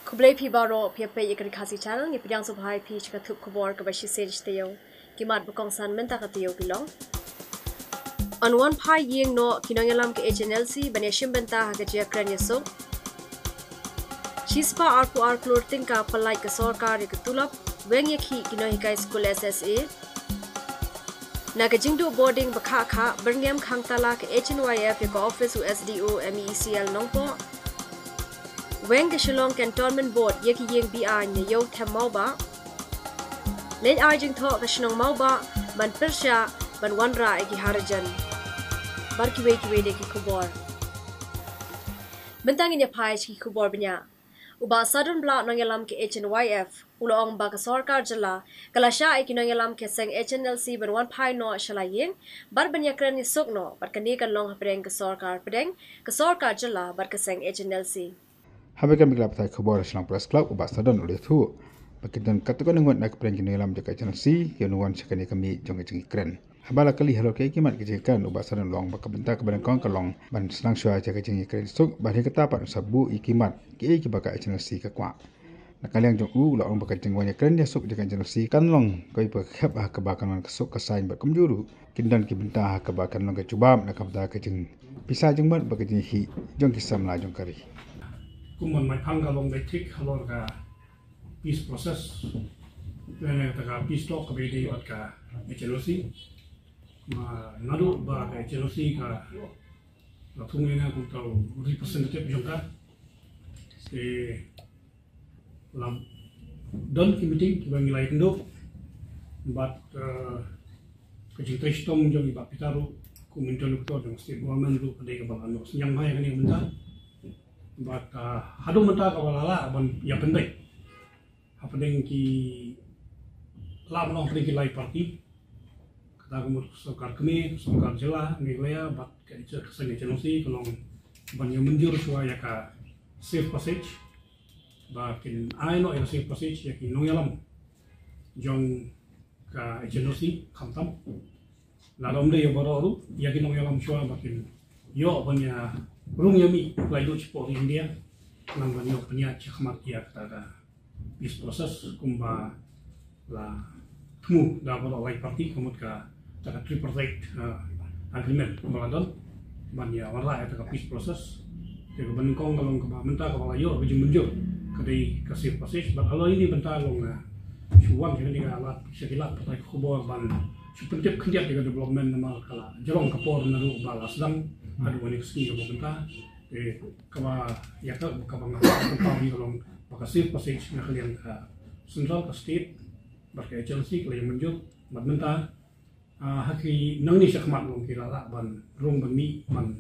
Kublai pi baro pi pe ikan kasi channel ni pidang subhai pi chika thup khubor ka bashi sage Taiew kimat bukong san menta ka Taiew bilong on one pai yeng no kinongalam ke HNLC baneshim benta ha gajia kran yeso chispa arpu arklor tingka palai ka sarkar ke tulap weng yakhi kinohikai school SSA nagajingdu boarding bakha kha berngem khangtala ke HNYF ke office USDO MECL nongpo Weng ke Shillong Cantonment Board yeki yeng BI ne yo tham mau ba len ai jing tho ka shnong mau ba ban persha ban wanra egi harajan bar ki we de ki Khubor bentang nya phai ki Khubor bnya uba sadun bla nongelam ke HNYF ulong ba ka sarkar jala kalasha eki nongelam ke seng HNLC ban wan phai no shala yeng bar banya kran ni sokno bar kani kan long hapreng ka sarkar jala bar ka seng HNLC Habakan bila petai Khubor National Press Club ubah sadan oleh tu. Bakitan katakan dengan nak pernah kini dalam jaga channel C yang nuan sekali kami jong jeng keren. Habala kali halo ke kimat kejekan ubah sadan long baka bentar kebadan kong kalong ban senang syua jaga jeng keren suk bahari kata pak sabu ikimat ke baka channel C ke kwa. Nak kalian jong la orang baka jeng wanya keren dia suk jaga channel C kan long koi berkhap kebakan kesuk kesain berkumjuru kindan ki bentar kebakan long ke cubam nak bentar ke jeng pisah jeng mat baka jeng hi jong kisam la jong kari. Kuman mai pangga long mai tik halor ka peace process wena ta peace talk ka bedi wat ka HNLC ma nadu ba ka HNLC ka la thungena ku tau representative jongka lam don ki meeting ki bangi lai ndo but ka jita stom jong ba pitaru ku mentolu to jong state government ru pada ka balano senyang mai ka ni mentar But hadu menta kawalala ban ya penting. Happening ki lam long ki lai party. Kata kumur sokar kami, sokar jela, nilaya, but kaca kesana channelsi kalau ban yang menjur suara ya ka safe passage. Bakin I know ya safe passage ya ki nongalam jong ka channelsi khamtam. Lalu mde ya baru ya ki nongalam suara bakin yo banyak Rung yami lai do chipo India nang banyo panya chakmat ya kata bis proses kumba la tmu da bodo lai party kumut ka taka tripartite agreement baladon banya wala ya taka bis proses te ban kong galong ka menta ka wala yo bijung munjur kadai kasih proses ba kalau ini benta long na chuang jadi ka alat sekilat partai Khubor ban supentip kendiat dengan development nama kala jarong kapor naru balas dang Aduh ini ski kalau kita kawa ya tak kawa ngapa ni kalau makasih passage nak kalian ke central ke state berkait Chelsea kalian menjuk badminton haki nang ni sakmat long kira lah ban rong ban mi ban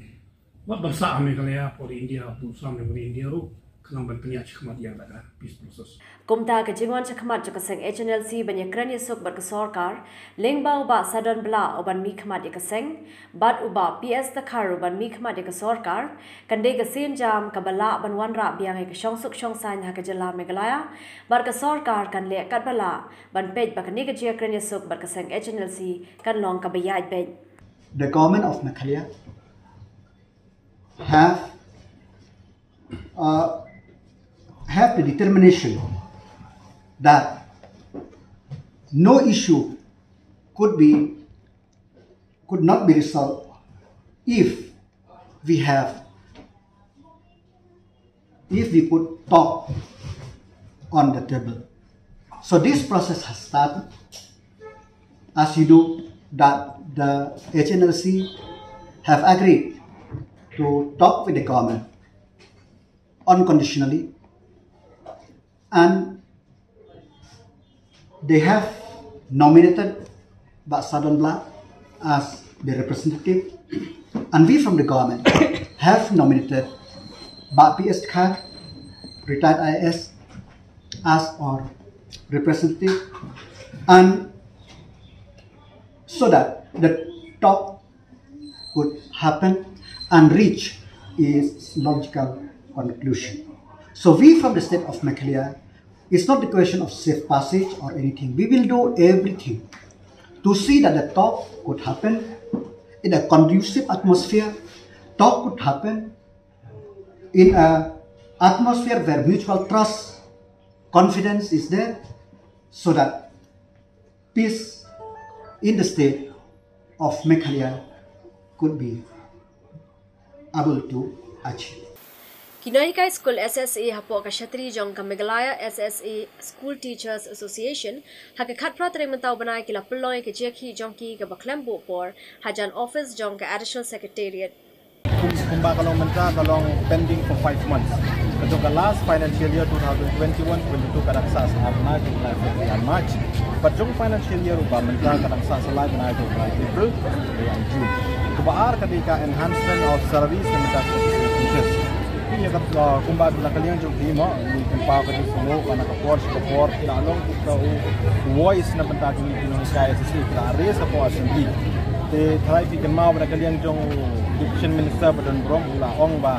wat bangsa ame kalian for India tu sampai for India ru kenang ban penya sakmat yang ada peace process Kumta ke jingon chakmat jaka seng HNLC banya kran yesuk bar ke sarkar lengba uba sadon bla oban mi khmat ke seng bat uba PS takharu ban mi khmat ke sarkar kande ke sen jam kabala ban wanra biang ke shongsuk shongsan ha ke jela Meghalaya bar ke sarkar kan le kat bala ban pej bak ni ke jia kran yesuk bar ke seng HNLC kan long ka bayai pej The government of Meghalaya have the determination that no issue could not be resolved if we could talk on the table. So this process has started. As you know, that the HNLC have agreed to talk with the government unconditionally, and they have nominated Sadon Bla as the representative, and we from the government have nominated PS Kha, retired IAS, as our representative, and so that the talk could happen and reach its logical conclusion. So we from the state of Meghalaya, it's not the question of safe passage or anything. We will do everything to see that the talk could happen in a conducive atmosphere. Talk could happen in an atmosphere where mutual trust confidence is there so that peace in the state of Meghalaya could be able to achieve. Kinoika School SSA hapo ka Shatri jong ka Meghalaya SSA School Teachers Association haka khat pratri mentau banai kila peloy ke jeki jongki ka baklambo por hajan office jong ka additional secretariat. Kumba kalong mentah kalong pending for 5 months. Untuk ke last financial year 2021-22 kadang sah seharna di bulan March. Pajong financial year ubah mentah kadang sah selai benai di bulan April dan June. Kubaar ketika enhancement of service dan mentah teachers. Ini kat kumba bila kalian jom himo ni kumpa ke semua kana support lalong kita voice na mentah di Indonesia SSC kita raise support assembly. Te try pikan mau bila kalian jong Education Minister badan brom ulah ong ba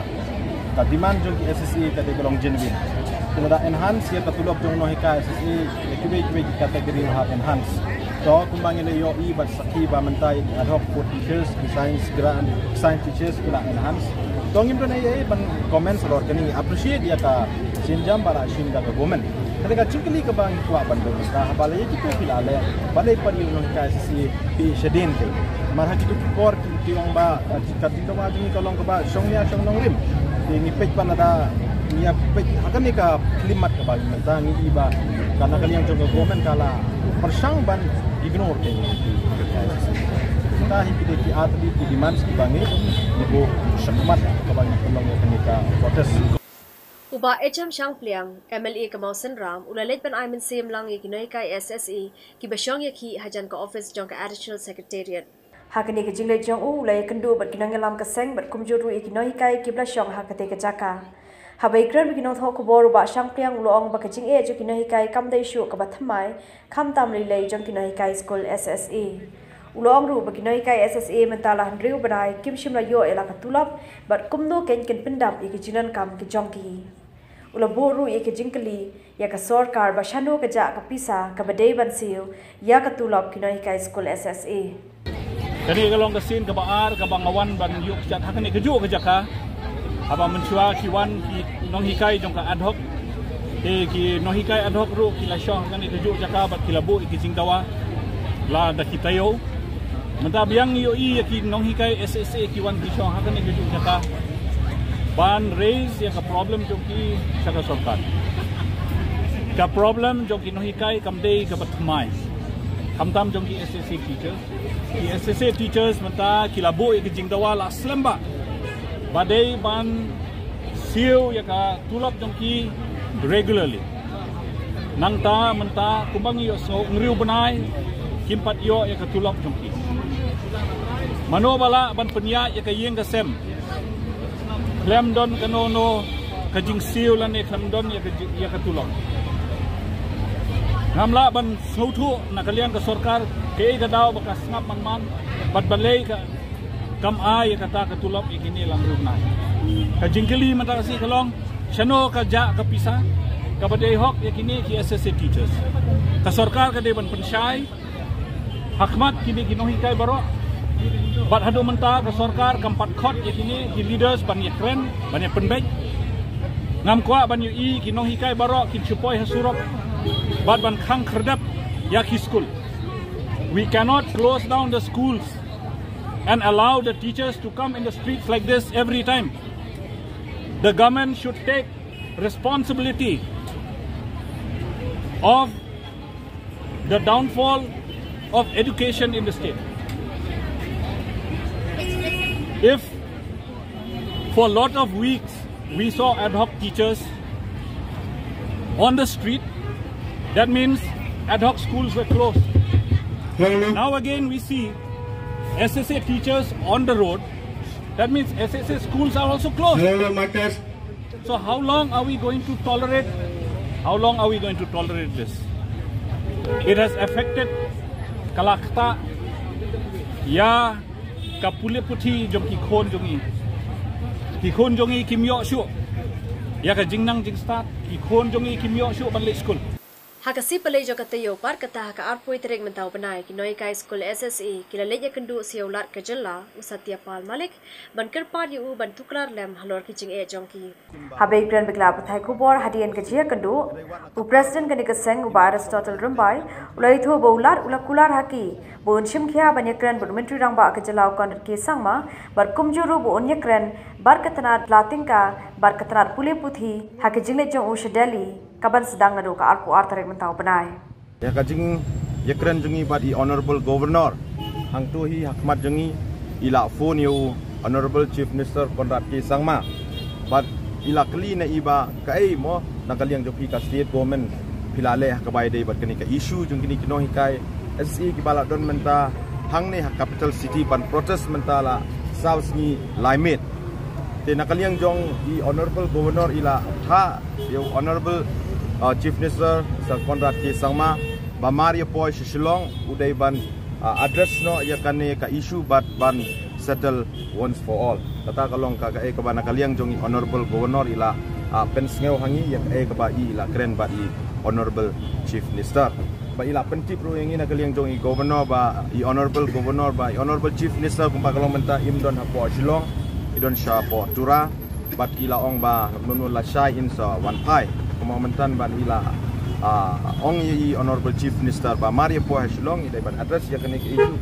ta demand jong SSC ta de kolong genuine. Kita dah enhance ya katulok jong nohika SSC kibe kategori have enhance. So kumbang ini yo i bat saki ba mentai ad hoc for teachers science grant science teachers kila enhance. Tongim don ai ban comment lor kani appreciate ya ka sinjam bara shinda ka government. Ketika cikli ke bang kuat bantu kita balai itu kila le balai pari nohika SSC pi shedin ke. Marah itu kor tiwang ba kat itu ma jing kolong ke ba songnya song nong rim. Ini pej pan ada ni pej akan ni ka klimat ke bang mentang ni iba karena kalian jong government kala persang ban ignore ke. Kita hidup di atlet di demand di bangi ibu semat ke bang kolong ke protes. Uba HM Shangpliang MLA Kamau Senram ulalet pan Iman Sim lang ikinoika SSE ki basyong yaki hajan ka office jong ka additional secretariat. Hakani ke jingle jong ulai kendu bat kinangalam ka seng bat kumjuru ikinoika ki blasyong hakate ka jaka. Habai kran bikinong tho Khubor ba Shangpliang uloong ba ka jing e jo kinoika kam dai shu ka bathamai kham tam rilei jong kinoika school SSE. Uloong ru ba kinoika SSE mentala handriu banai kim shimla yo ela ka tulap bat kumno ken pendam ikijinan kam ki jongki. Ulaboru ke jingkali ya ka sarkar ba shano ka ja ka pisa ka badai bansil ya ka tulap kinoika school SSA. Jadi kalau kesin ke baar ke bangawan ban yuk jat hakani keju ke jaka apa mencua kiwan ki nonghikai jong ka ad hoc ki nonghikai ad hoc ru kila syah hakani keju jaka bat kilabu iki jingdawa la da Taiew menta biang yo i ki nonghikai SSA kiwan ki syah hakani keju jaka ban raise ya ka problem jong ki saka sarkar ka problem jong ki nonghikai kamdei ka batmai kamtam jong ki SSA teachers ki SSA teachers menta kilabu ik jingdawa la slemba badai ban siu ya ka tulap jong ki regularly nangta menta kumbang yo so ngriu benai kimpat yo ya ka tulap jong ki manobala ban penya ya ka yeng ka sem klem don kanono ka jing siu lan e klem don ya ka tulap ngamla ban sautu na kalian ke sarkar ke ga daw baka snap man bat balay ka kam ay kata ka tulap ikini lang rumna ka jingkeli mata si kalong shano ka ja ka pisa ka badai hok ikini ki SSA teachers ka sarkar ka de ban pensyai hakmat kini kinohikai baro bat hadu menta ka sarkar kampat khot ikini ki leaders ban yakren ban penbek ngam kwa ban yu i kinohikai baro kin supoi hasurop but ban khang kherdap yaki school. We cannot close down the schools and allow the teachers to come in the streets like this every time. The government should take responsibility of the downfall of education in the state. If for a lot of weeks we saw ad hoc teachers on the street, that means ad hoc schools were closed. Now again we see SSA teachers on the road. That means SSA schools are also closed. So how long are we going to tolerate? How long are we going to tolerate this? It has affected kalakta ya kapule puthi jong ki khon jongi kimyo shu ya ka jingnang jing start ki khon jongi kimyo shu ban le school. Hakasi palay jo Taiew par kata haka arpoi terek mentau benai ki noi kai school SSE kila leja kendu siulat kejela usatia pal malik ban kerpar yu ban tuklar lem halor kijing e jongki habe grand bekla pathai Khubor hadian kejia kendu u president kani keseng u Aristotle rumbai ulai tho boular ulakular haki bon shimkhia banyakran menteri rangba kejela kon ke sangma bar kumjuru bo onyakran bar katana latingka bar katana pule puthi haki jingle jong u shedeli kaban sedang ngadu ka arpu artarek mentau benai. Ya kajing yakran jungi badi honorable governor hang tu hi hakmat jungi ila phone yu honorable chief minister Konrad K Sangma but ila kli na iba kai mo nakaliang joki ka state government pilale hakabai dei bat kani ka issue jung kini kino hikai SE ki bala don menta hang ne capital city ban protest menta la south ni limit te nakaliang jong i honorable governor ila ha yu honorable Chief Minister Sir Konrad K Sangma bamari po Shillong uday ban address no ya kane ka issue but ban settle once for all tata kalong ka ka ba nakaliang jong honorable governor ila pensngeu hangi ya ka ba ila kren ba i honorable Chief Minister ba ila penti pro yang nakaliang jong i governor ba i honorable governor ba i honorable Chief Minister kumpa kalong menta imdon ha po Shillong idon sha po tura but ila ong ba nunu la shai in sa one pai Momentan ban ila ong yi honorable chief minister ba Maria po Shillong idai ban address ya kene issue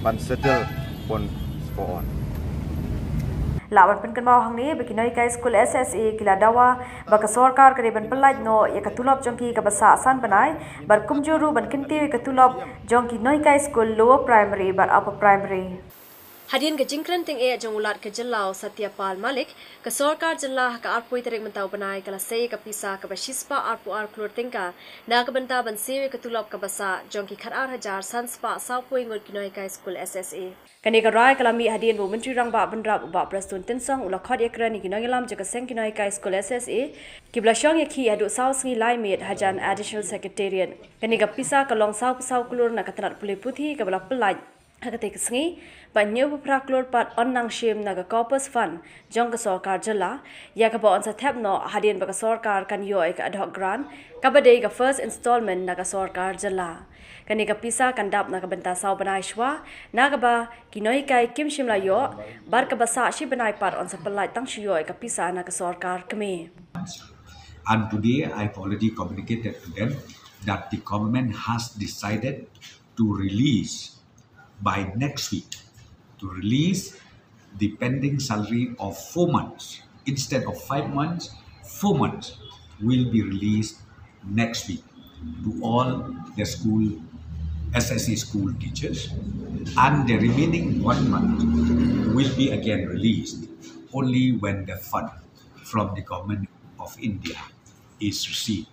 ban settle pon for on lawan pen kan mau hang ni bekinoi kai school SSE kila dawa baka sarkar kare ban pelaj no ya katulop jongki ka basa asan banai bar kumjuru ban kinti katulop jongki noi kai school lower primary bar upper primary Hadian ke jingkran ting e jong ulat ke jelau Satyapal Malik ke sarkar jelah ka arpoi terek mentau benai kala sei ka pisa ka bashispa arpu ar klur tingka na ka benta ban sewe ke tulop ka basa jong ki kharar hajar sanspa saupoi ngot kinoi ka school SSE kani ka rai kala mi hadian bo menteri rang ba banrap ba prestun tensang ula khot ekran ni kinoi lam jaka seng kinoi ka school SSE ki blashong ye khi adu sausngi laimet hajan additional secretariat kani ka pisa ka long sau klur na ka tanat puli puthi ka bala pelaj hakate kesngi banyu praklor pat onnang shim naga corpus fund jong ka sarkar jala ya ka bon sa thap no hadian ba ka sarkar kan yo ek ad hoc grant ka bade ka first installment naga sarkar jala kani ka pisa kan dap naga benta sau banai shwa naga ba kinoi kai kim shimla yo bar ka basa shi banai par on sa palai tang shi yo ka pisa naga sarkar kame and today I've already communicated to them that the government has decided to release by next week to release the pending salary of 4 months instead of 5 months. 4 months will be released next week to all the school SSE school teachers, and the remaining 1 month will be again released only when the fund from the government of India is received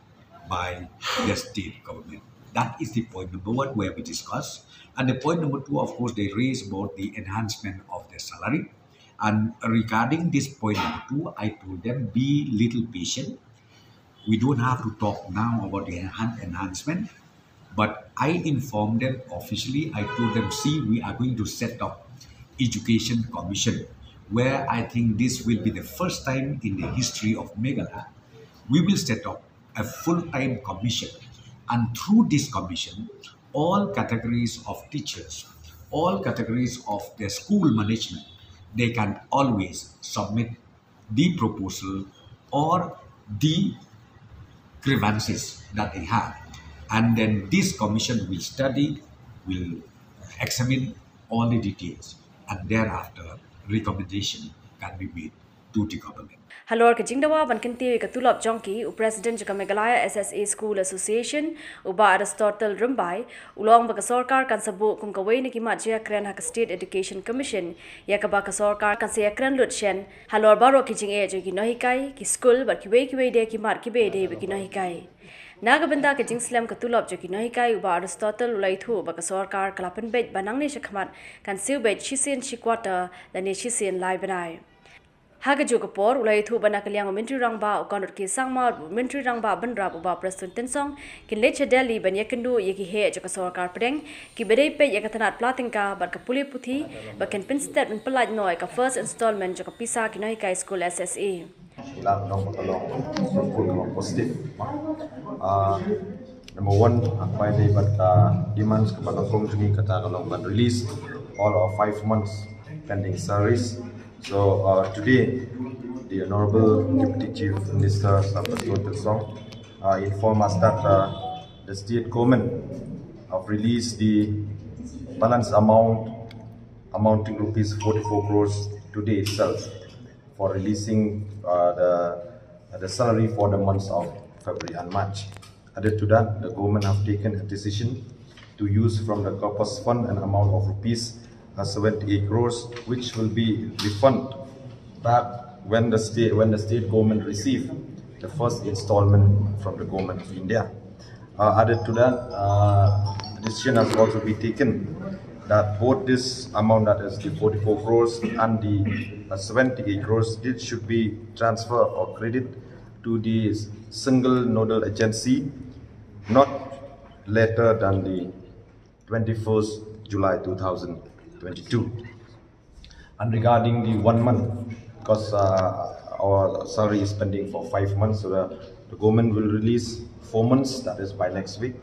by the state government. That is the point number 1 where we discuss. And the point number 2, of course, they raise about the enhancement of their salary. And regarding this point number 2, I told them, be little patient. We don't have to talk now about the enhancement. But I informed them officially, I told them, see, we are going to set up Education Commission, where I think this will be the first time in the history of Meghalaya. We will set up a full-time commission. And through this commission, all categories of teachers, all categories of the school management, they can always submit the proposal or the grievances that they have. And then this commission will study, will examine all the details, and thereafter recommendation can be made to the government. Halor ke jingdawa ban kinti ka tulop jongki u president jaka Meghalaya SSA School Association u ba Aristotle Rumbai ulong ba ka sarkar kan sabu kum ka wei ni ki ma jia kran ha ka State Education Commission ya ka ba ka sarkar kan se kran lutchen halor baro ki jing e jo ki no hikai ki school ba ki wei de ki mar ki be de ki no hikai naga benda ke jing slam ka tulop jo ki no hikai u ba Aristotle ulai thu ba ka sarkar kalapan bet banang ni shakmat kan siu bet chisen chikwata la ni chisen lai banai Haga juga por ulai thu bana kaliang menteri rangba ukanut ki sangma menteri rangba banrap uba prestun tensong kin leche Delhi banya kendu yeki he joka sarkar pedeng ki bedai pe yeka tanat platingka bar ka puli puthi baken pinstet men pelaj noi ka first installment joka pisa ki noi ka school SSE ilang nong matolong full positif Number one, by the demands kepada Kongsungi kata kalau kan release all of 5 months pending salaries. So today, the Honorable Deputy Chief Minister Sampatua Telsong informed us that the state government have released the balance amount amounting rupees 44 crores today itself for releasing the salary for the months of February and March. Added to that, the government have taken a decision to use from the corpus fund an amount of rupees 78 crores, which will be refunded back when the state government receive the first installment from the government of India. Added to that, decision has also been taken that both this amount, that is the 44 crores and the 78 crores, it should be transferred or credit to the single nodal agency not later than the 21st July 2022. And regarding the 1 month, because our salary is pending for 5 months, so the government will release 4 months, that is by next week.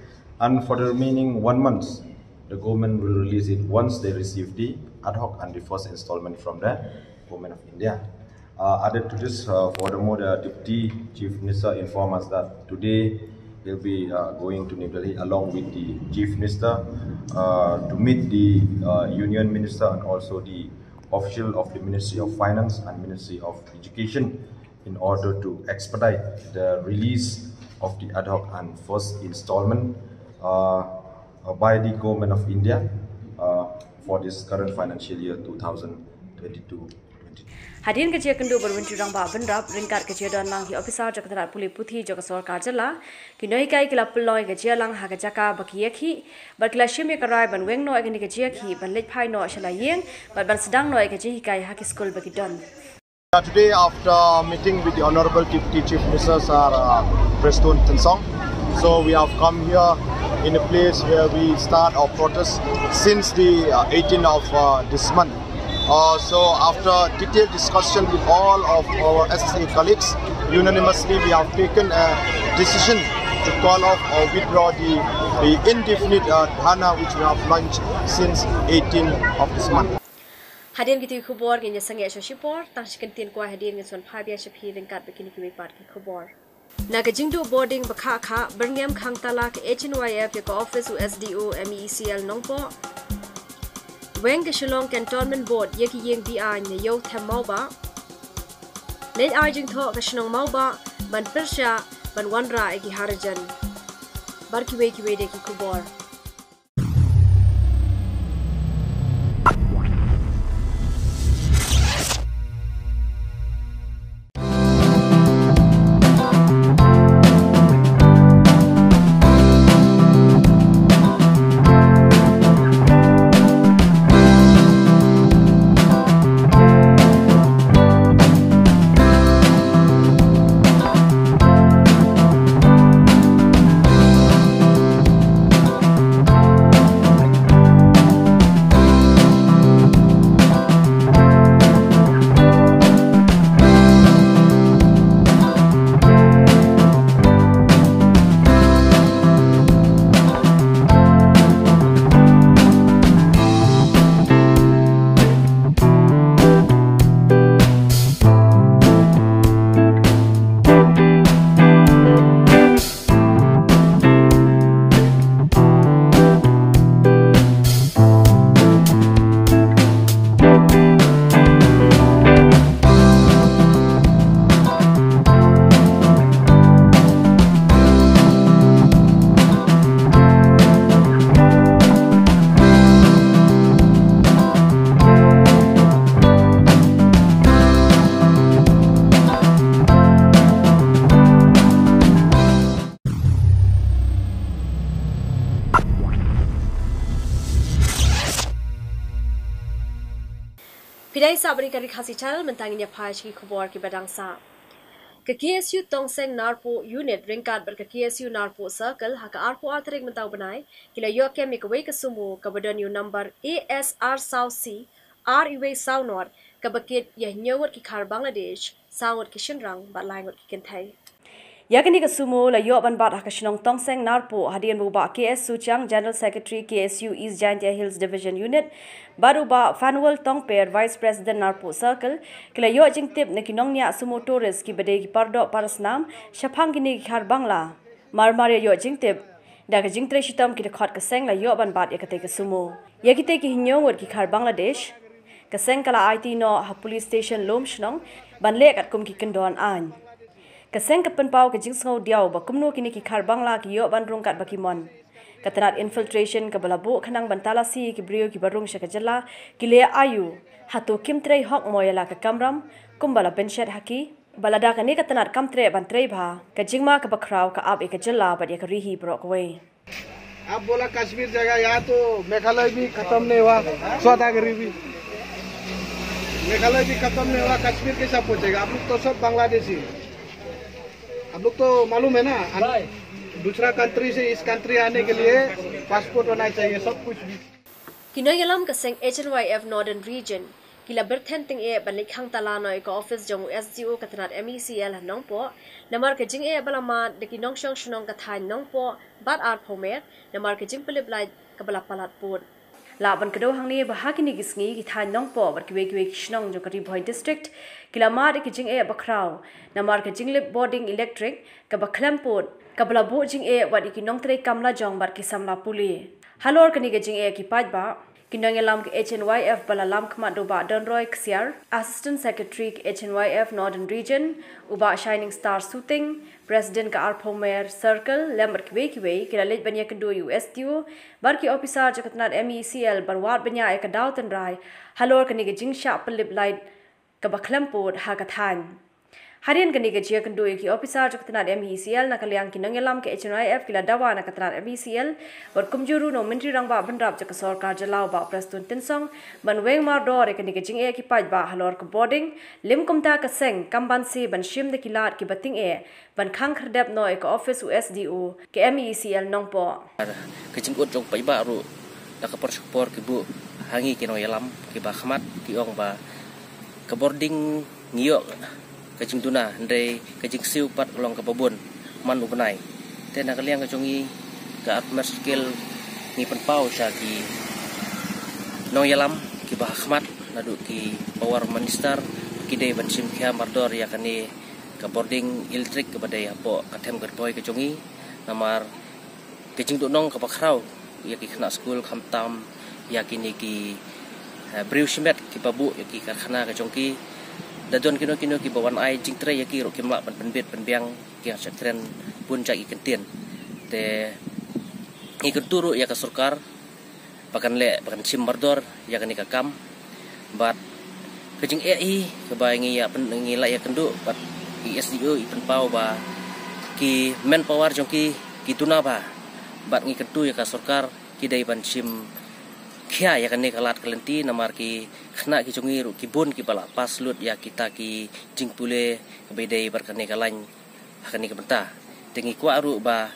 And for the remaining 1 month, the government will release it once they receive the ad hoc and the first installment from the government of India. Added to this, furthermore, the Deputy Chief Minister informed us that today he'll be going to New Delhi along with the Chief Minister to meet the Union Minister and also the official of the Ministry of Finance and Ministry of Education in order to expedite the release of the ad hoc and first installment by the Government of India for this current financial year 2022. Hadirin kerja kendu berwentu rang ba benrap ringkat kerja dan lang hi ofisa jakatara puli puthi jaka sarkar jala kinoi kai kila puloi kerja lang ha jaka bakiyak hi barkila shime karai ban weng no agni kerja hi ban lej phai no shala yeng ban sedang no kerja hi kai ha ki school bagi don. Today, after meeting with the Honorable Deputy Chief Minister Preston Tensong, so we have come here in a place where we start our protest since the 18th of this month. So after detailed discussion with all of our SSA colleagues, unanimously we have taken a decision to call off or withdraw the indefinite dharna which we have launched since 18th of this month. Hadirin gitu Khubor ginya sange Shipor tang sikentin kwa hadirin ngeson phabia shaphi ringkat begini kimi part ki Khubor. Naga jingdu boarding bakha kha berngam khang tala ke HNYF ke office USDO MECL nongpo Weng ke Shillong Cantonment Board ye ki yeng BI ne yo them mau ba Nei ai jing tho ke shnong mau ba ban persha ban wanra e ki harajan bar ki we de ki Khubor. Pidai sabri kari khasi channel mentanginya phaish ki Khubor ki badangsa. Ke KSU Tongseng Narpo unit ringkat ber ke KSU Narpo circle haka arpo atrik mentau benai kila yo ke mikwe ke sumu ke badan yu number ASR South C RUA South North ke bakit yah nyawat ki khar Bangladesh sawat ki shinrang bat langot ki kentai. Yakini Kasumo, La Yoban Bat Hakashinong Tongseng Narpo, Hadian Buba KS Suchang, General Secretary KSU East Jantia Hills Division Unit, Baruba Fanuel Tongper, Vice President Narpo Circle, Kila Yo Jing Tip Nikinongnya Sumo Torres, Kibade Pardo Parasnam, Shapangini Kar Bangla, Marmaria Yo Jing Tip, Daga Jing Treshitam Kidakot Kaseng, La Yoban Bat Yakate Kasumo, Yakite Kinyong would Kikar Bangladesh, Kaseng Kala IT no ha police station Lom Shnong, Banlek at Kumki Kendon An. Kaseng kepenpau ke jingsau diau ba kumno kini ki khar bangla ki yo ban rungkat bakimon katanat infiltration ke balabu khanang bantalasi ki brio ki barung shakajala ki le ayu hatu kimtrei hok moyala ka kamram kumbala penshet haki balada kani katanat kamtre bantrei bha ka jingma ka bakrau ka ab ekajala ba ya rihi brokwe आप बोला कश्मीर जगह यहाँ तो मेघालय भी खत्म नहीं हुआ सौदागरी भी मेघालय भी खत्म नहीं हुआ कश्मीर कैसा पहुंचेगा आप लोग तो सब बांग्लादेशी आप लोग तो मालूम है ना दूसरा कंट्री से इस कंट्री आने के लिए पासपोर्ट होना चाहिए सब कुछ भी Kinoyalam kaseng HNYF Northern Region kila bertenting e balik hang talano e office jong SGO katrat MECL nongpo namar ke jing e balama de kinong shong shunong kathay nongpo bat art pomer namar ke jing pelip lai kabala palat put laban kedo hang ni bahagini gisngi kithay nongpo bat kiwe shnong jo kari Point District kila ma de jing e bakrau namar ke jing lip boarding electric ka bakhlam put kabala bo jing e wat ikinong tre kamla jong bat ki samla puli halor kani ke jing e ki pajba Kinongalam ke HNYF balalam kmado ba Donroy Xiar, Assistant Secretary ke HNYF Northern Region, uba Shining Star Shooting, President ka Arpomer Circle, lember kiwe kila lej banya kendo USTU, bar ki officer jakatnat MECL barwat banya e ka dauten rai, halor kani ke jingsha pelip light ka bakhlampod ha kathan. Harian kani ke jia kendo ki officer jakatnat MECL nakaliang kinongalam ke HNYF kila dawa nakatnat MECL, bar kumjuru no menteri rang ba bandrap jaka sarkar jalau ba prestun tinsong, ban weng mar dor kani ke jing e ki paj ba halor ka boarding, lim kumta ka seng kamban si ban shim de kilat ki bating e, ban khang khrdep no ka office USDO ke MECL nongpo. Ke jing ut jong pai ba ru da ka por ki bu hangi kinoyalam ki ba khmat ki ong ba ka boarding ngiyok kajing tuna ndai kajing siu pat long ke babon man ubenai te nak liang kajongi ke atmas skill ni penpau sya ki nong yalam ki bah khmat nadu ki power minister ki dei ban sim khia mardor ya kani ke boarding electric ke badai apo kathem gerboy kajongi namar kajing tu nong ke bakrau ya ki khna school khamtam ya kini ki briu simet ki babu ya ki karkhana kajongi dadon kino ki bawan ai jing tre yaki ro kimla ban penbet penbiang ki asak tren pun cak ikan tien te ikut turu ya ka sarkar pakan sim mardor ya kan ikakam bat kejing ei ke bayangi ya pengila ya kendu bat ISDO ipen pau ba ki manpower jongki ki tuna ba bat ngikut tu ya ka sarkar ki dai ban sim kia ya kan kalat kalenti namar ki khna ki chungi ru ki bon ki bala paslut ya kita ki jingpule bedai berkane kalain hakani kebenta tengi kwa ru ba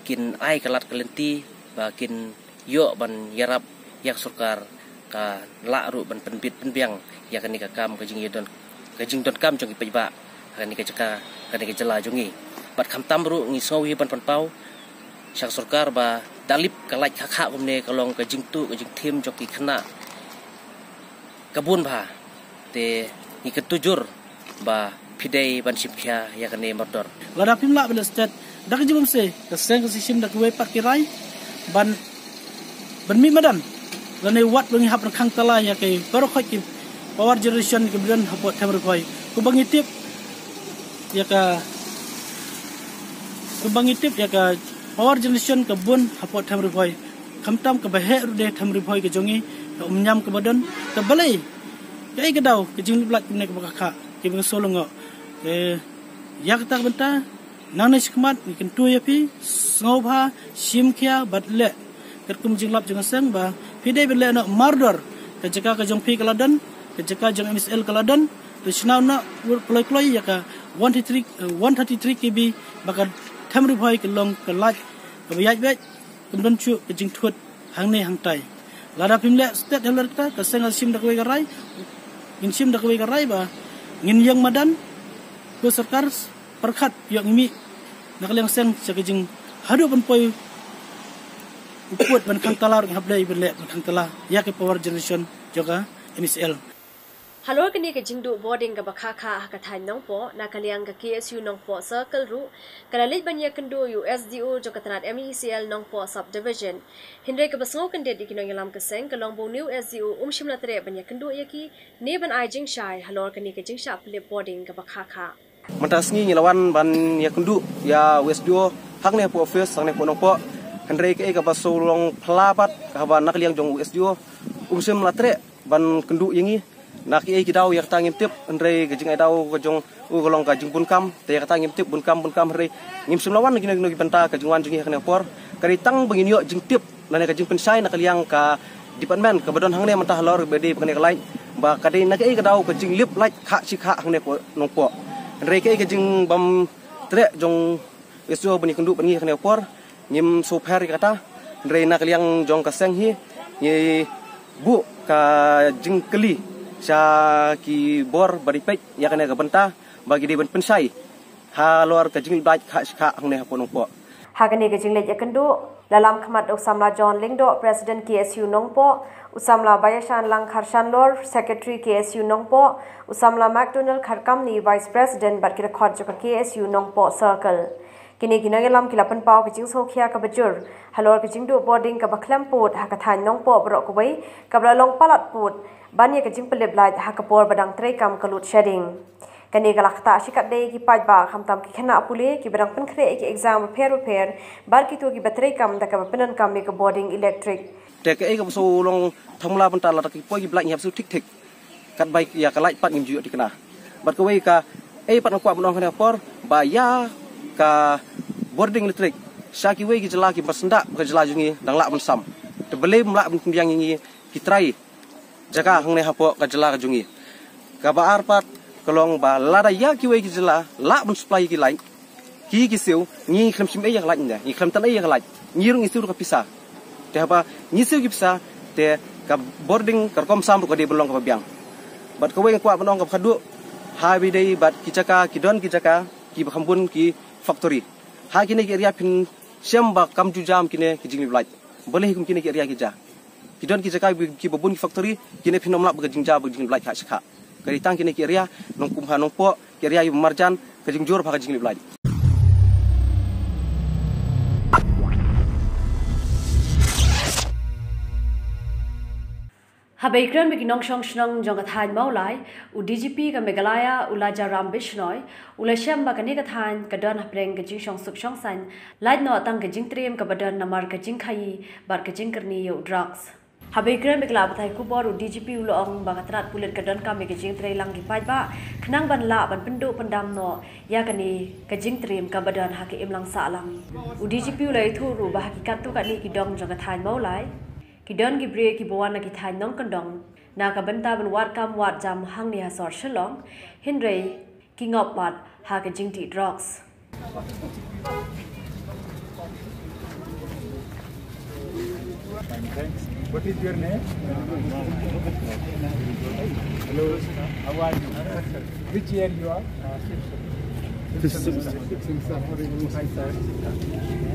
kin ai kalat kalenti ba kin yo ban yarap yak surkar ka la ru ban penbit penbiang ya kan kam ka jing yodon ka jing don kam chungi pejba hakani ka jaka kan ka jela jungi bat kham tam ru ngi sawi ban pau syak surkar ba dalip kalai khakha umne kalong ka jingtu ka jing thim joki khna kabun bha te ni ketujur ba pidei ban simkhia ya kane motor lada pimla bel stat dak jibum se ka seng ka sim dak we pakirai ban mi madan lane wat bengi hap khang tala ya ke baru khoi ki power generation ke bren hapot thamr khoi ku bangi tip ya ka power generation ke bun hapot thamr khoi khamtam ke bahe rude thamr khoi ke jongi nyam ke badan ke balai ke ke dau ke jing blak ne ke bakha ke bang solongo ke yak tak benta nang skmat ni ken tu yapi snobha simkhia batle ker kum jing lap jang sang ba pide bele no murder ke jaka ke jong phi kaladan ke jaka jong MSL kaladan to snau na kloi ya ka 133 kb baka thamri phoi ke long ke laj ke yaj be kumdan chu ke jing thut hang ne hang tai lada pimle state heller ta ka sengal sim dak we garai in sim dak we garai ba ngin yang madan ko sarkar perkhat yang mi nakaliang seng sakajing hadu ban poi uput ban khang talar hablai berle ban khang tala ya ke power generation juga MSL Halor kini ke jingdu boarding ke bakaka ka thain nong po na kaliang ka KSU nong po circle ru kalalit banya kendu USDO jo katrat MECL nong po subdivision hindre ke basngo kende dikino yalam ke seng kalong bo new SDO shimla tre banya kendu yaki ne ban ai jing shai halor kini ke jing sha flip boarding ke bakaka Mentasngi nyelawan ban ya kendu ya USDO hak ne po office sang ne po nong po hindre ke basolong pelabat ka ban nakaliang jong USDO shimla tre ban kendu yangi nak ai kidau yak tangim tip andre gajing ai dau gajong golong gajing bunkam te yak tangim tip bunkam re ngim semlawan gina gina banta gajingwan jingi hakne por kari tang bangin yo jing tip lane gajing pensai nak liang ka department ka badon hangne mentah lor bede pekne kalai ba kadi nak ai kidau gajing lip like kha sikha hangne po nongpo andre ke gajing bam tre jong esu bani kundu bani hakne por ngim super kata andre nak liang jong kaseng hi ye bu ka jing keli sa ki bor baripek ya kana ga banta bagi di ben pensai halor ka jing baj kha kha hangne ponong po hagani ke jingle yakendu lalam khamat usamla John Lingdo president KSU nongpo usamla Bayashan Lang Kharshan lor secretary KSU nongpo usamla McDonald Kharkam ni vice president barkira khot joka KSU nongpo circle kini ginagelam kilapan pau ke jing sokhia ka bajur halor ke jingdu boarding ka bakhlam put ha ka than nongpo bro ko bai kabla long palat put Banya ke jing pelip lai hakapor badang trekam kalut shedding. Kani galakta shikat day ki pajba khamtam ki khana apule ki badang penkre ki exam repair bar ki tu ki batrekam da ka penan kam ke boarding electric. Te ke ka so long thongla panta la ki poi blak nyap su tik tik. Kat bai ya ka lai pat ngim ju di kana. Bat ko wei ka pat kwa bonong kana por ba ya ka boarding electric. Syaki wei ki jela ki basenda ka jela jungi dang lak mensam. Te bele mlak biang ngi ki try jaga hangne hapo ka jela ka jungi ka ba arpat kolong ba lada ya ki we ki jela la bun supply ki lai ki siu ni kham sim e ya lai nda ni kham tan e ya lai ni rung isu ka pisa te ba ni siu ki pisa te ka boarding ka kom sam ko de belong ka biang bat ko we kwa bonong ka phadu ha bi dei bat ki jaka ki don ki jaka ki khambun ki factory ha ki ne ki area pin sem ba kam ju jam ki ne ki jing lai boleh kum ki ne ki area ki ja Kidon kita kai ki babun factory kini pinom lak begajing ja begajing blai kha sikha kari tang kini ki area nong kumha nong po ki area yu marjan kajing jor pha kajing blai Habaikran bikinong shong shnong jong kathan maulai u DGP ka Megalaya ulaja Ram Bishnoi ulasham ba kani kathan kadon hapreng ka jing shong sup shong san lait no atang ka jing trem ka badan namar ka jing khai bar ka jing karni yu drugs Habaikran bikla batai Khubor u DGP ulong ba katrat pulet kadon ka me ka jing tre lang ki pai ba khnang ban la ban pendu pendam no ya kani ka jing trem ka badan ha ki imlang sa lang u DGP ulai thu ru ba hakikat tu ka ni ki dong jong kathan maulai Kidon gibre ki bawana ki thain nong kandong na ka banta ban wat kam wat jam hang ni hasor shalong hindre ki ngop pat ha ka jingti drugs Thanks. What is your name? Hello. How are you? Which year you are? Hi sir.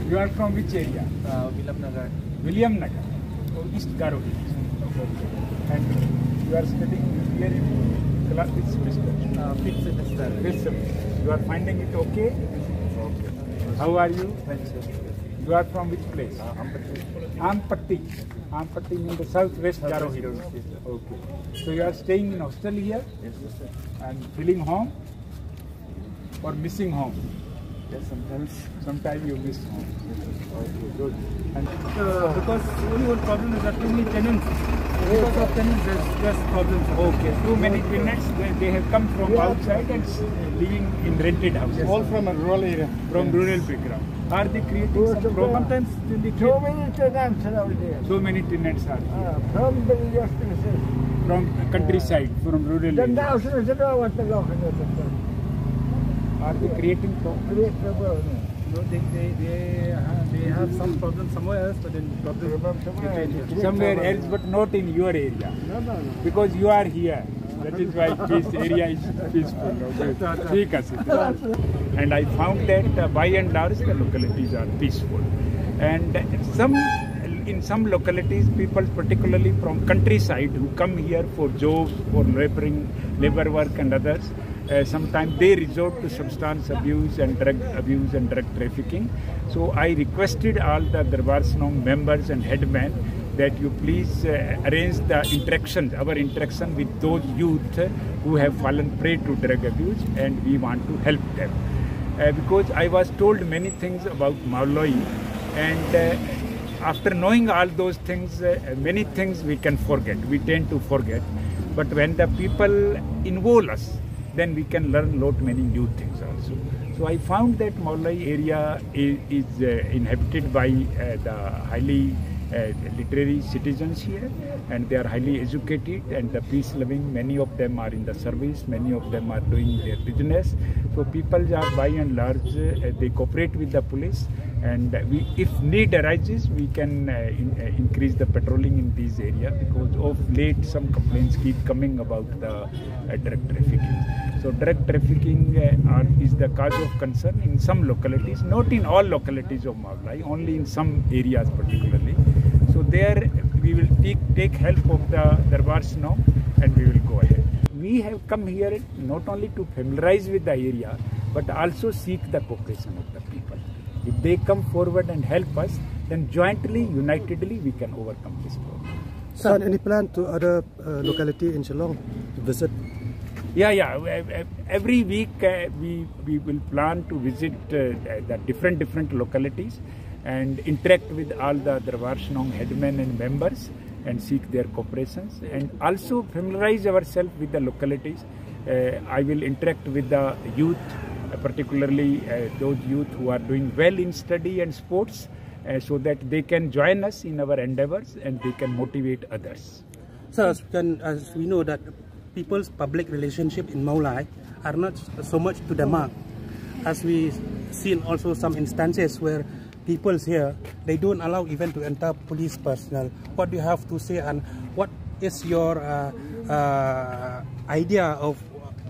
You are from which area? William Nagar. East Garo. And you are studying here in class which semester? Fifth semester. Fifth semester. You are finding it okay? Okay. How are you? You are from which place? Ampatti. Ampatti means the southwest Garo Hills. Okay. So you are staying in hostel here? Yes, sir. And feeling home? Or missing home? Yes, sometimes. Sometimes you miss home. Okay, good. And because only one problem is that too many tenants. Because of tenants, there's problems. Okay, too many tenants. They have come from outside and living in rented houses. All from a rural area. From rural background. Are they creating some problems? Sometimes they create. So many tenants are there. So many tenants are there. From the from countryside, from rural area. Are they creating problems? No, they have some problems somewhere else, but then problems somewhere else, but not in your area. No. Because you are here. That is why this area is peaceful. Okay. And I found that by and large the localities are peaceful. And in some localities, people particularly from countryside who come here for jobs, for labor work and others, sometimes they resort to substance abuse and drug trafficking. So I requested all the Darbar Sonong members and headmen that you please arrange the our interaction with those youth who have fallen prey to drug abuse, and we want to help them. Because I was told many things about Mauloi, and after knowing all those things, many things we can forget. We tend to forget. But when the people involve us, then we can learn many new things also. So I found that Maulai area is inhabited by the highly literary citizens here, and they are highly educated and the peace-loving. Many of them are in the service, many of them are doing their business. So people are by and large, they cooperate with the police, and if need arises, we can increase the patrolling in these areas, because of late some complaints keep coming about the drug trafficking. So drug trafficking is the cause of concern in some localities, not in all localities of Maulai, only in some areas particularly. So there we will take help of the Darbar Sonong, and we will go ahead. We have come here not only to familiarize with the area, but also seek the cooperation of the people. If they come forward and help us, then jointly, unitedly, we can overcome this problem. Sir, any plan to other locality in Shillong to visit? Yeah. Every week we will plan to visit the different localities and interact with all the Darbar Sonong headmen and members and seek their cooperations, and also familiarize ourselves with the localities. I will interact with the youth, particularly those youth who are doing well in study and sports, so that they can join us in our endeavors and they can motivate others. Sir, as we know that people's public relationship in Maulai are not so much to the mark, as we seen also some instances where people here, they don't allow even to enter police personnel. What do you have to say, and what is your idea of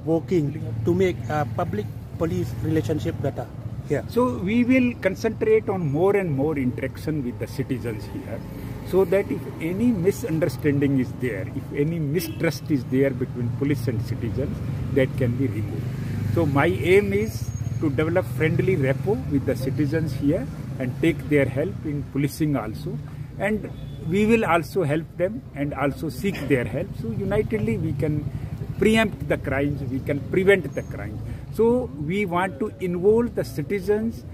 working to make public police relationship better here? So we will concentrate on more and more interaction with the citizens here, so that if any misunderstanding is there, if any mistrust is there between police and citizens, that can be removed. So my aim is to develop friendly rapport with the citizens here and take their help in policing also, and we will also help them and also seek their help. So unitedly we can preempt the crimes, we can prevent the crimes. So we want to involve the citizens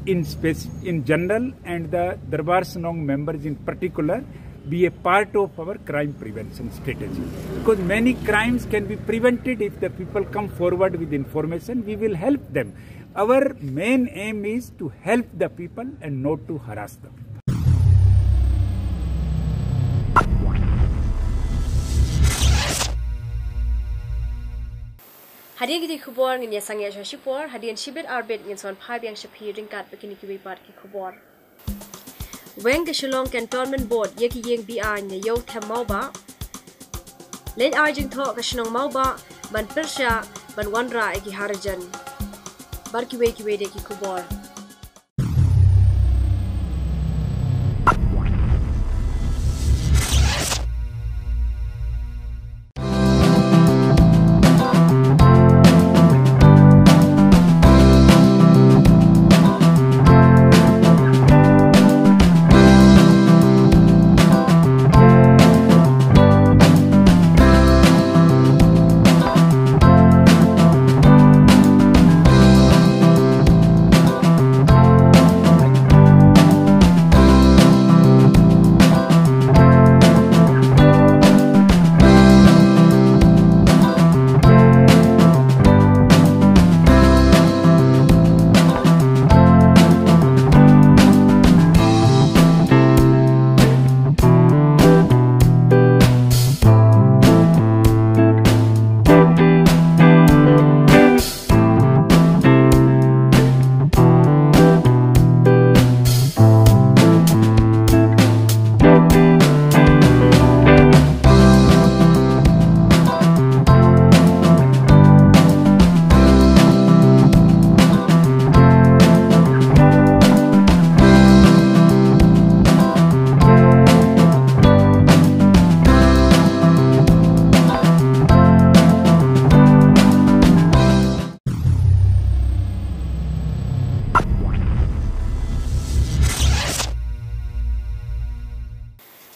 in general, and the Darbar Sonong members in particular be a part of our crime prevention strategy. Because many crimes can be prevented if the people come forward with information. We will help them. Our main aim is to help the people and not to harass them. Hadian kita Khubor ngin yasangya Shashipor, hadian Shibet Arbet ngin son Pai yang Shapi ringkat begini kiwi part ki Khubor. Weng ke Shillong Cantonment Board yeki yeng BI nya yo them mauba. Len arjing tho ke Shillong mauba ban persya ban wanra eki harajan. Bar kiwi de ki Khubor.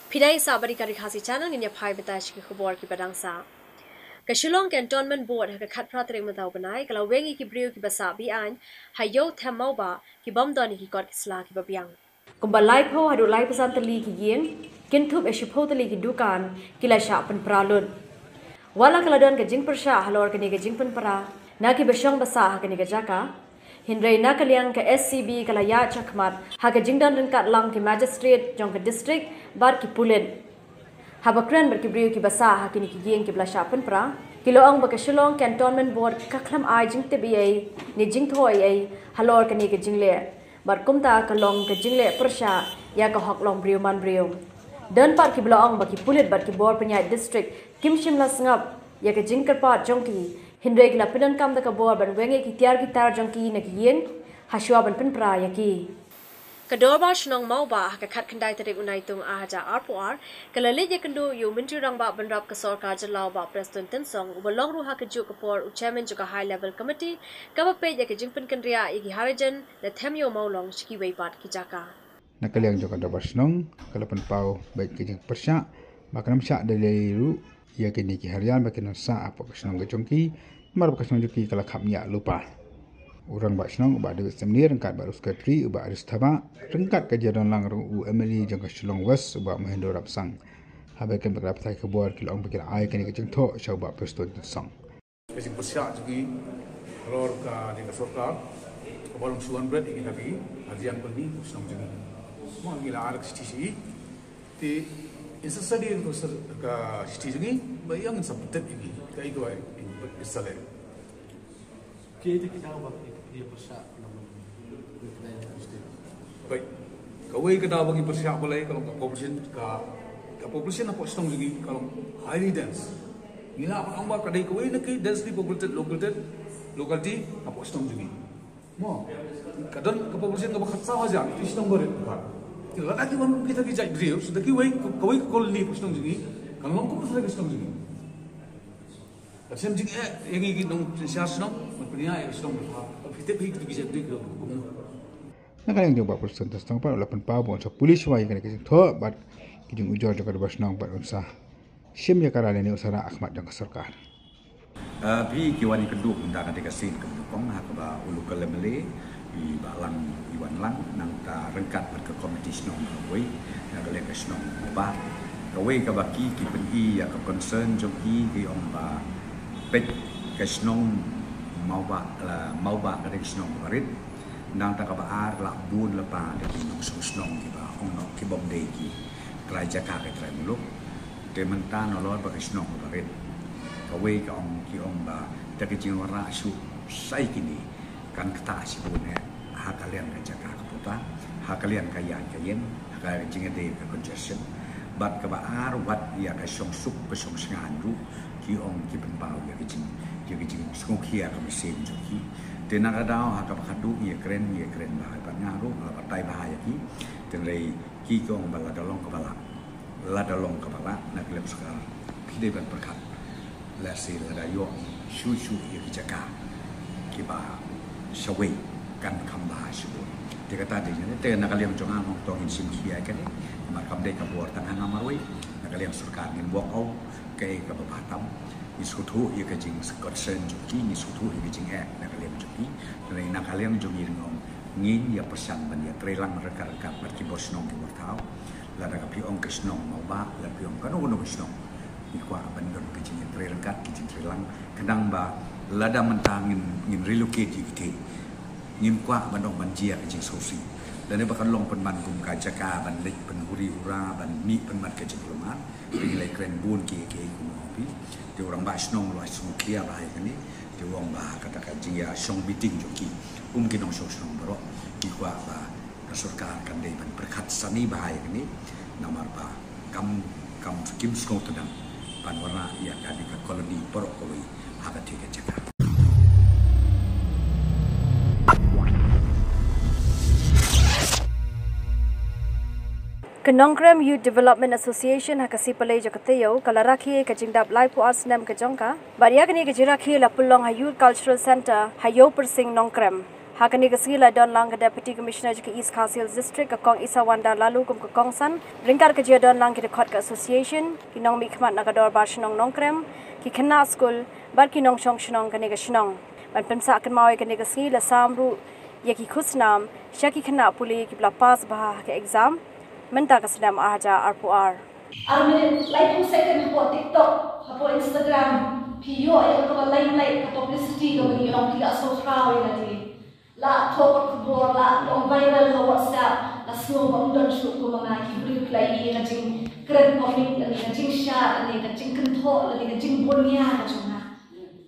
Pidai sabari kari khasi channel nginya phai betash ki khubor ki badangsa. Ka Shillong Cantonment Board ha khat pratring matau banai kalau wengi ki brio ki basa bi an hayo thamau ba ki bomdoni ki kot kisla ki babiang. Kumbal lai pho hadu lai pesan teli ki yeng kintup esipho teli ki dukan kila sha pen pralun. Wala kaladon ka jing persha halor ka ni ka jing pen para na ki besyong basa ha ka ni ka jaka. Hindray na kaliang ka SCB kalaya chakmat ha ka jingdan ringkat lang ki magistrate jong ka district bar ki pulen. Habakran bar ki brio ki basa ha ki ni ki yeng ki blasha pen para kilo ang ba ka Shillong Cantonment Board kaklam ai jing tebi ai ni jing thoi ai halor ka ni ka jingle. Bar kumta ka long ka jingle persha ya ka hok long brio man brio. Dan par ki bloang ba ki pulet bar ki board penyai district kim shimla sngap ya ka jingkar pa jongki Hindray kila pinan kam da ka board ban wenge ki tiar ki tar jongki na ki yen haswa ban pen pra ya ki. Kadorba shnong mau ba ka khat khandai tarik unai tung a haja arpoar kala le je kandu yu mintri rang ba ban rap ka sarkar jalao ba president tensong ubalong ru ha ka ju ka por chairman ju ka high level committee ka ba pe ya ka jingpen kanria igi harijan na Taiew mau long shiki wei pat ki jaka. Nakaliang joka dabar snong kalapan pau baik kejeng persya makanam syak dari ru ia kini ki harian makin sa apa kesnong kejongki mar kesnong joki kala khamnya lupa orang ba snong ba de semni rengkat baru sekretari ba aristaba rengkat kejadian lang ru emily jong Shillong West ba Mahendra Rapsang habekan berap thai Khubor kilong bekil ai kini kejeng tho shau ba president song kejeng persya joki lor ka di sarkar kebalong suan berat ingin lagi harian pelni snong joki mo ngila arak stisi ti isa sadi ko sa ka stijingi bayang sa putet ini kai ko ay isale kaya kita ba dia persa baik kawai kita bagi persa balai kalau ka population apa stong lagi kalau highly dense ngila apa amba kadai kawai nak densely populated locality apa stong lagi mo kadon ka population ka bakhat sa aja itu stong bare Kalau lagi orang kita kijai beliau sudah kiwai koloni pusing jadi kalau orang kumpulan lagi pusing jadi. Macam jadi yang ini nong siasat nong macamnya yang pusing berapa. Kita pergi kita kijai beliau kumpulan. Nakaliang jomba pusing tentang apa lapan pau bon so polis wai kena kijing tho bat kijing ujor jaka dabas nong bat unsa. Sim ya karane ni usara Ahmad jang sarkar. Bi kiwani kedua undang ada kasin kedukong hak ba ulu kelemele di balang iwan lang nang ta rengkat ke komiti snong kawai na kalian ke snong ba kawai ka baki ki peni ya ka concern joki ki om ba pet ke snong mau ba ka de snong barit nang ta ka ba ar la bun la pa de ki snong ki ba ong no ki bom de ki trai jaka ke trai muluk de menta no lor ba ke snong barit kawai ka om ki om ba ta ke jing wara su sai kini kan kita sibune hak kalian kerjakan keputusan hak kalian kayan hak kalian jingade ke congestion bat ke baar wat ya ke song suk ke song sengan ru ki ong ki penpau ya kijing skokia ke mesin joki tenang kadau hak bakadu ya keren bah pat ngaru partai bahaya ki tenrei ki kong bala dalong ke bala la dalong ke bala nak lep sekarang pide ban perkat la si la dayo shu ya kijaka ki ba Shaway kan kambah sebut. Dia kata dia ni, dia nak kalian jangan ngomongin simkia kan ni, makam dia kabur tangan namarui, nak kalian surkar ngin walk out, kaya kababatam, isutu ia kajing concern joki, isutu ia kajing nak kalian joki, dan nak kalian joki ngin ia pesan ban ia trelang mereka pergi bos nong buat tahu, lada kapi ong kesnong mau ba, lada kapi ong kan ong kesnong, ikwa abandon kajing trelang kajing trelang, kadang ba lada mentangin ngin relocate gitu ngin kwa bandong banjia kecing sosi dan dia bakal long penman kum kajaka ban lek penhuri ura ban mi penmat kecing luman nilai keren bun ki kum hobi dia orang basnong lo smukia bahai kini dia orang bah kata kajing ya song biting joki mungkin ong song bro ikwa ba kasurkar kan dei ban berkat sani bahai kini nomor ba kam kim skong tedang pan warna ya kadi ka koloni porok koi hakat tiga jaga. Kenongkrem Youth Development Association hakasi palai jo Taiew kala rakhi ka jingdap lai pu asnam ka jongka baria kini ka jirakhi la pulong ha Youth Cultural Center hayo persing nongkrem Hakani kasih la don lang ke Deputy Commissioner ke East Khartoum District ke Kong Isawanda lalu kum ke Kongsan ringkar ke dia don lang ke Court ke Association kinong mi khmat nagador bar shnong nongkrem ki khna school bar kinong shong shnong ke shnong ban pensa kan mau ke kasih la samru ye ki khusnam shaki khna puli ki bla pass bah ke exam menta ka sedam aja arpuar armin like who second hapo TikTok hapo Instagram piyo ay ko limelight ka publicity ko ni long tiga so fraud lagi la thok Khubor la long viral ka WhatsApp la snow bang don shoot ko mga kibri play ka jing kred comic la ka jing shot la ka jing kentho la ka jing bonya ka chunga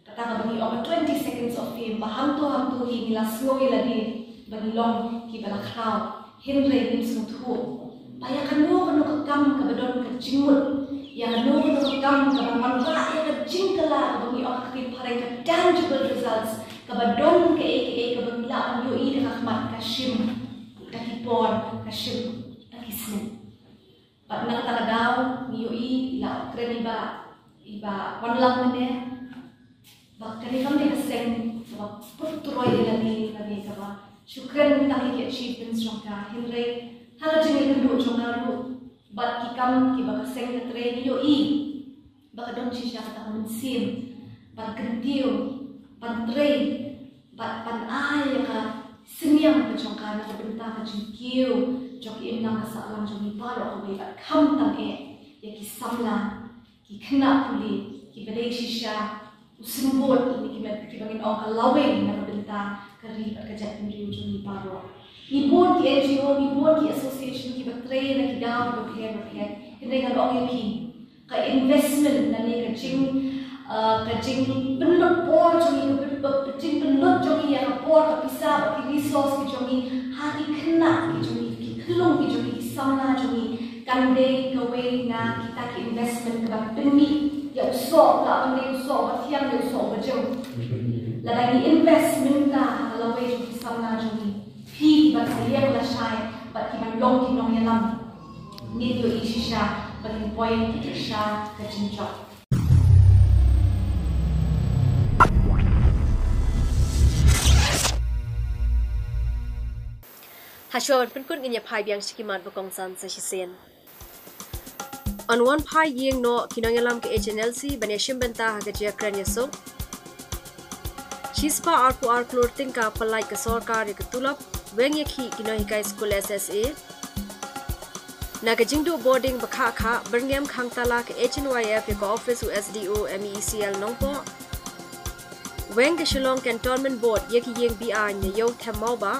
kata ka bani over 20 seconds of fame baham to hi la snow la di bani long ki bala khraw hinre nim suthu paya kanu ka kam ka badon ka jingmut ya kanu ka kam ka manra ya ka jingkala ka bani ok ki pare ka tangible results kabadon ke kabila ang yoi na kakmat kashim kakipon kashim kakisne pat na katagadaw ni yoi ila okren iba wanlang mene bak kani kami kaseng bak puturoy dilani kaba syukran kita ki achievements jongka hinre hara jingi kendu jongka ru bat kikam ki bak kaseng katre ni yoi bak don shisha kata mensim bat kentiu pantrei pan ay ka sinyang ka jongka na kabenta ka jingkiu joki imnang ka salang jongi paro ka bay kam tam ya ki samla ki khna puli ki bedai shisha usimbot ni ki bangin ong ka lawe na kabenta ka ri ka jat riu jongi paro ibon ki NGO ibon ki association ki batre na ki daw ka phe hindi ka ong yapi ka investment na ni ka jing benut por jongi jing benut jongi ya por ka pisa ki resource ki jongi hari khna ki jongi ki khlong ki jongi ki samna jongi kande kawe na kita ki investment ka pemi ya uso la ande uso ba tiang de uso ba jong la dai investment ka la we ki samna jongi phi ba liang la shai ba ki man long ki nong yalam ni yo isha ba ki point ki sha ka jinjok Hashwan penkun inya pai biang sikiman berkongsan sesisen. On one pai yeng no kinongelam ke HNLC banya shimbenta hagajia kran yasok. Chispa arpu arklur tingka palai ke sorkar ke tulap weng yaki kinohikai school SSA. Naga jingdu boarding bakha berngem khangtala ke HNYF ke office USDO MECL nongpo. Weng ke Shillong Cantonment Board yaki yeng BI ne yo thamau ba.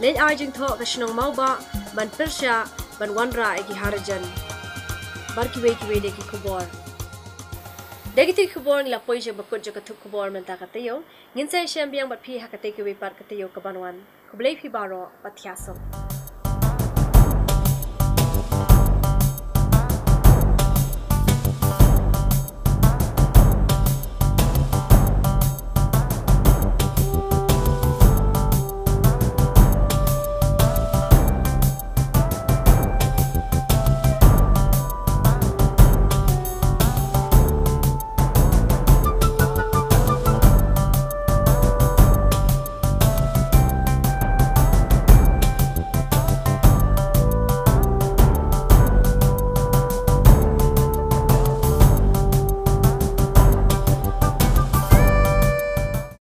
Len ajing tho ka shnong mau ba ban persya ban wanra egi harajan bar kiwe de ki Khubor degiti Khubor la poije bakut jaka thu Khubor menta ka Taiew ngin sai shambiang bat phi ha ka te kiwe par ka Taiew ka banwan kublei phi baro pathiaso